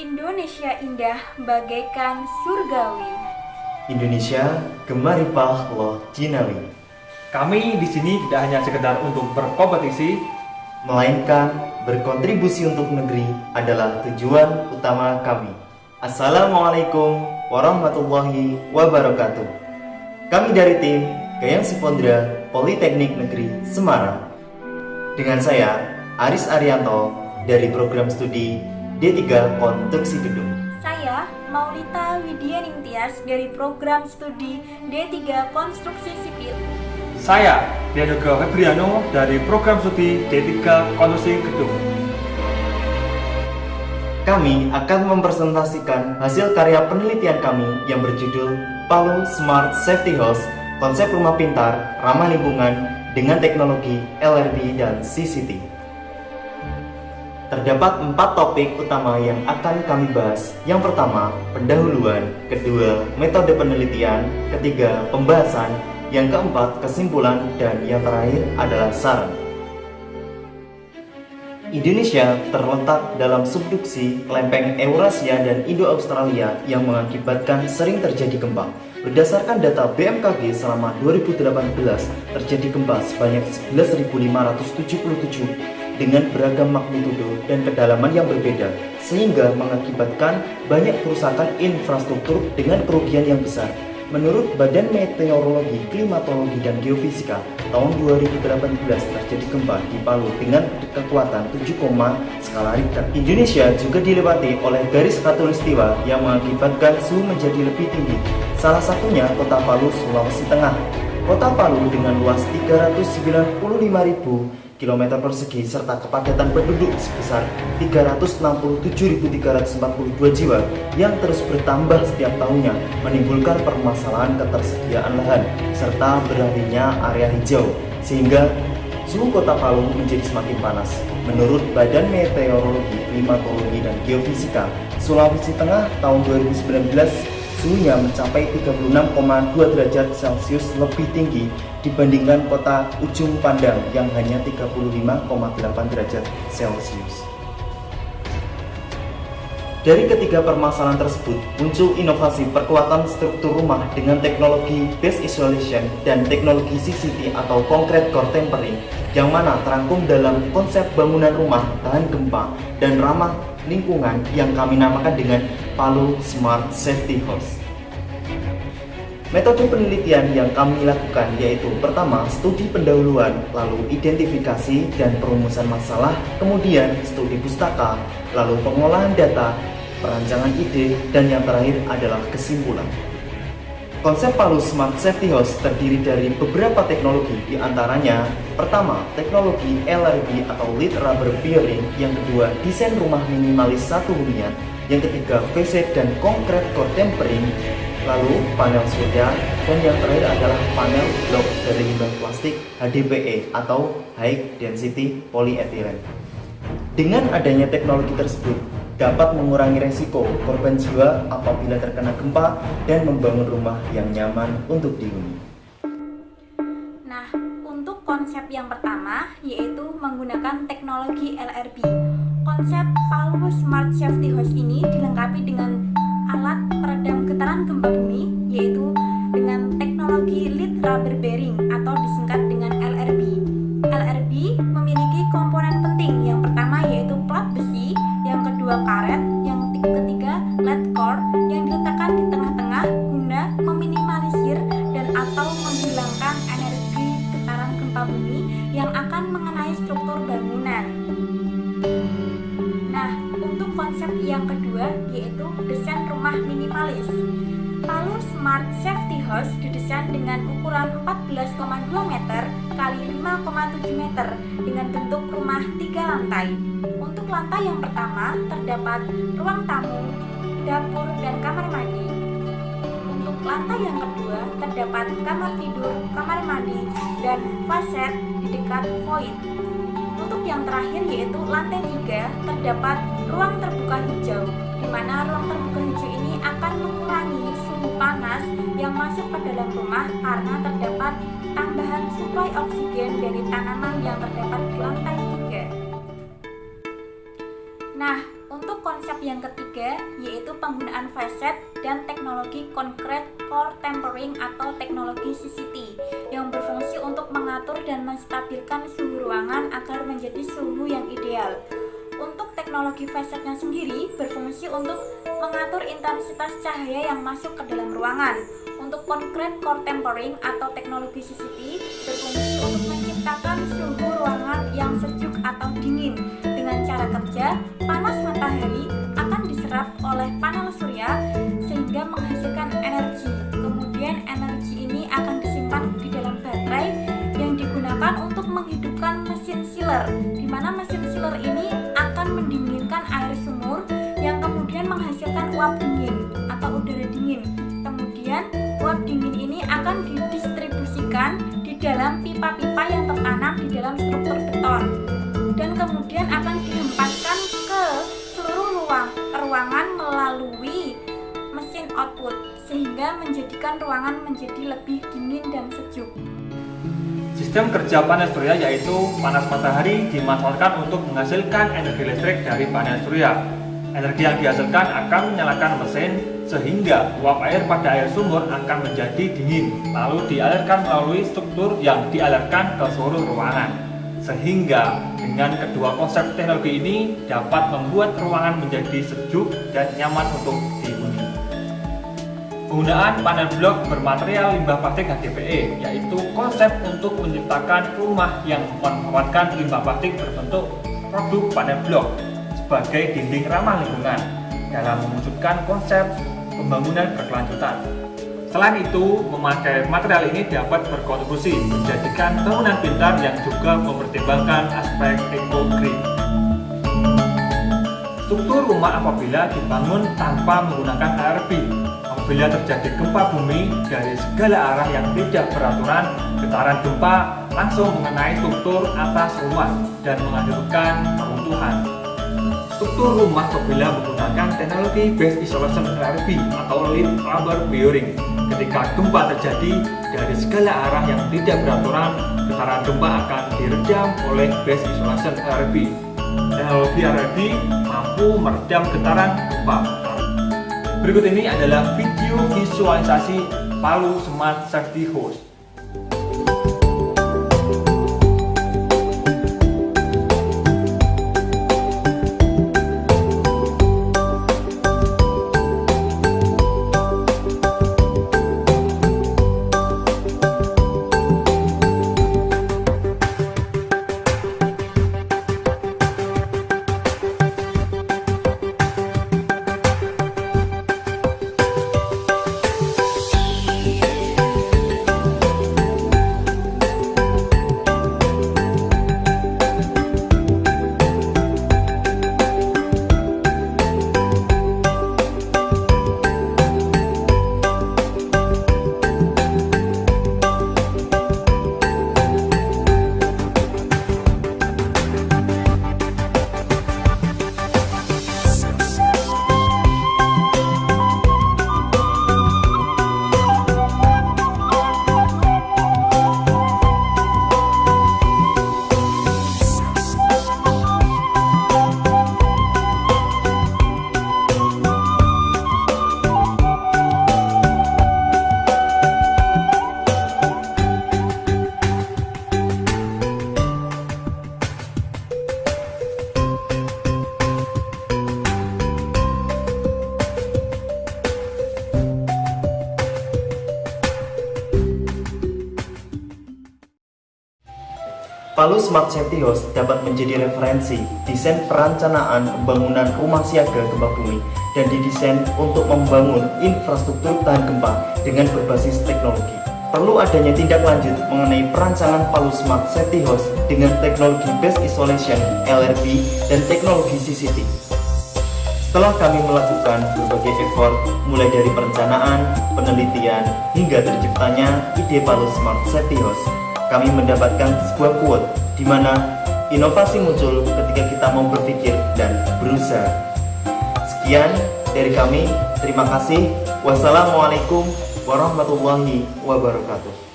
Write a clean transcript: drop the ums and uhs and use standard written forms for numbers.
Indonesia indah bagaikan surgawi. Indonesia gemaripah loh jinawi. Kami di sini tidak hanya sekedar untuk berkompetisi, Melainkan berkontribusi untuk negeri adalah tujuan utama kami. Assalamualaikum warahmatullahi wabarakatuh. Kami dari tim Gayam Sipondra Politeknik Negeri Semarang. Dengan saya Aris Arianto dari program studi D3 Konstruksi Gedung. Saya Maulita Widyaning Tias dari program studi D3 Konstruksi Sipil. saya Dianugrah Febriano dari program studi D3 Konstruksi Gedung. Kami akan mempresentasikan hasil karya penelitian kami yang berjudul Palu Smart Safety House, konsep rumah pintar, ramah lingkungan dengan teknologi LRB dan CCT. Terdapat 4 topik utama yang akan kami bahas. Yang pertama, pendahuluan, kedua, metode penelitian, ketiga, pembahasan, yang keempat, kesimpulan, dan yang terakhir adalah saran. Indonesia terletak dalam subduksi lempeng Eurasia dan Indo-Australia yang mengakibatkan sering terjadi gempa. Berdasarkan data BMKG selama 2018, terjadi gempa sebanyak 11.577 dengan beragam magnitudo dan kedalaman yang berbeda, sehingga mengakibatkan banyak kerusakan infrastruktur dengan kerugian yang besar. Menurut Badan Meteorologi, Klimatologi, dan Geofisika, tahun 2018 terjadi gempa di Palu dengan kekuatan 7, skala Richter. Indonesia juga dilewati oleh garis khatulistiwa yang mengakibatkan suhu menjadi lebih tinggi. Salah satunya Kota Palu, Sulawesi Tengah. Kota Palu dengan luas 395.000 km persegi serta kepadatan penduduk sebesar 367.342 jiwa yang terus bertambah setiap tahunnya menimbulkan permasalahan ketersediaan lahan serta beralihnya area hijau sehingga suhu Kota Palu menjadi semakin panas. Menurut Badan Meteorologi, Klimatologi, dan Geofisika, Sulawesi Tengah tahun 2019 suhunya mencapai 36,2 derajat Celcius lebih tinggi dibandingkan kota Ujung Pandang yang hanya 35,8 derajat Celcius. Dari ketiga permasalahan tersebut, muncul inovasi perkuatan struktur rumah dengan teknologi base isolation dan teknologi CCT atau concrete core tempering, yang mana terangkum dalam konsep bangunan rumah tahan gempa dan ramah lingkungan yang kami namakan dengan Palu Smart Safety House. Metode penelitian yang kami lakukan yaitu pertama, studi pendahuluan, lalu identifikasi dan perumusan masalah, kemudian studi pustaka, lalu pengolahan data, perancangan ide, dan yang terakhir adalah kesimpulan. Konsep Palu Smart Safety House terdiri dari beberapa teknologi, diantaranya pertama, teknologi LRB atau Lead Rubber Bearing, yang kedua, desain rumah minimalis satu hunian, yang ketiga, facade dan concrete core tempering, lalu panel surya, dan yang terakhir adalah panel blok dari limbah plastik HDPE atau High Density Polyethylene. Dengan adanya teknologi tersebut, dapat mengurangi resiko korban jiwa apabila terkena gempa dan membangun rumah yang nyaman untuk dihuni. Nah, untuk konsep yang pertama yaitu menggunakan teknologi LRB. Konsep Palu Smart Safety House ini dilengkapi dengan alat peredam getaran gempa bumi yaitu dengan teknologi Lead Rubber Bearing atau disingkat dengan LRB. LRB memiliki komponen penting, yang pertama yaitu plat besi, yang kedua karet, yang ketiga lead core yang diletakkan di tengah-tengah guna meminimalisir dan atau menghilangkan energi getaran gempa bumi yang akan mengenai struktur bangunan. Nah, untuk konsep yang kedua yaitu desain rumah minimalis. Palu Smart Safety House didesain dengan ukuran 14,2 meter kali 5,7 meter dengan bentuk rumah 3 lantai. Untuk lantai yang pertama terdapat ruang tamu, dapur, dan kamar mandi. Untuk lantai yang kedua terdapat kamar tidur, kamar mandi, dan fasad di dekat void. Untuk yang terakhir yaitu lantai 3 terdapat ruang terbuka hijau, di mana ruang terbuka hijau ini akan mengurangi suhu panas yang masuk ke dalam rumah karena terdapat tambahan suplai oksigen dari tanaman yang terdapat di lantai 3. Nah, untuk konsep yang ketiga penggunaan facet dan teknologi concrete core tempering atau teknologi CCT yang berfungsi untuk mengatur dan menstabilkan suhu ruangan agar menjadi suhu yang ideal. Untuk teknologi facetnya sendiri berfungsi untuk mengatur intensitas cahaya yang masuk ke dalam ruangan. Untuk concrete core tempering atau teknologi CCT berfungsi untuk menciptakan suhu ruangan yang sejuk atau dingin. Dengan cara kerja, panas matahari akan diserap oleh panel surya sehingga menghasilkan energi. Kemudian energi ini akan disimpan di dalam baterai yang digunakan untuk menghidupkan mesin chiller, di mana mesin chiller ini akan mendinginkan air sumur yang kemudian menghasilkan uap dingin atau udara dingin. Kemudian uap dingin ini akan didistribusikan di dalam pipa-pipa yang tertanam di dalam struktur beton dan kemudian akan dihempaskan ke seluruh ruangan melalui mesin output sehingga menjadikan ruangan menjadi lebih dingin dan sejuk. Sistem kerja panel surya yaitu panas matahari dimanfaatkan untuk menghasilkan energi listrik dari panel surya. Energi yang dihasilkan akan menyalakan mesin sehingga uap air pada air sumur akan menjadi dingin, lalu dialirkan melalui struktur yang dialirkan ke seluruh ruangan. Sehingga dengan kedua konsep teknologi ini dapat membuat ruangan menjadi sejuk dan nyaman untuk dihuni. Penggunaan panel blok bermaterial limbah plastik HDPE yaitu konsep untuk menciptakan rumah yang memanfaatkan limbah plastik berbentuk produk panel blok sebagai dinding ramah lingkungan dalam mewujudkan konsep pembangunan berkelanjutan. Selain itu, memakai material ini dapat berkontribusi menjadikan bangunan pintar yang juga mempertimbangkan aspek eco-green. Struktur rumah apabila dibangun tanpa menggunakan ARB, apabila terjadi gempa bumi dari segala arah yang tidak beraturan, getaran gempa langsung mengenai struktur atas rumah dan mengakibatkan keruntuhan. Struktur rumah apabila menggunakan teknologi base isolation ARB atau lead rubber bearing. Ketika gempa terjadi dari segala arah yang tidak beraturan, getaran gempa akan diredam oleh base isolation ARB. Teknologi ARB mampu meredam getaran gempa. Berikut ini adalah video visualisasi Palu Smart Safety House. Palu Smart Safety House dapat menjadi referensi desain perencanaan pembangunan rumah siaga gempa bumi dan didesain untuk membangun infrastruktur tahan gempa dengan berbasis teknologi. Perlu adanya tindak lanjut mengenai perancangan Palu Smart Safety House dengan teknologi Base Isolation LRB dan teknologi CCT. Setelah kami melakukan berbagai effort mulai dari perencanaan, penelitian, hingga terciptanya ide Palu Smart Safety House, kami mendapatkan sebuah quote di mana inovasi muncul ketika kita mau berpikir dan berusaha. Sekian dari kami, terima kasih. Wassalamualaikum warahmatullahi wabarakatuh.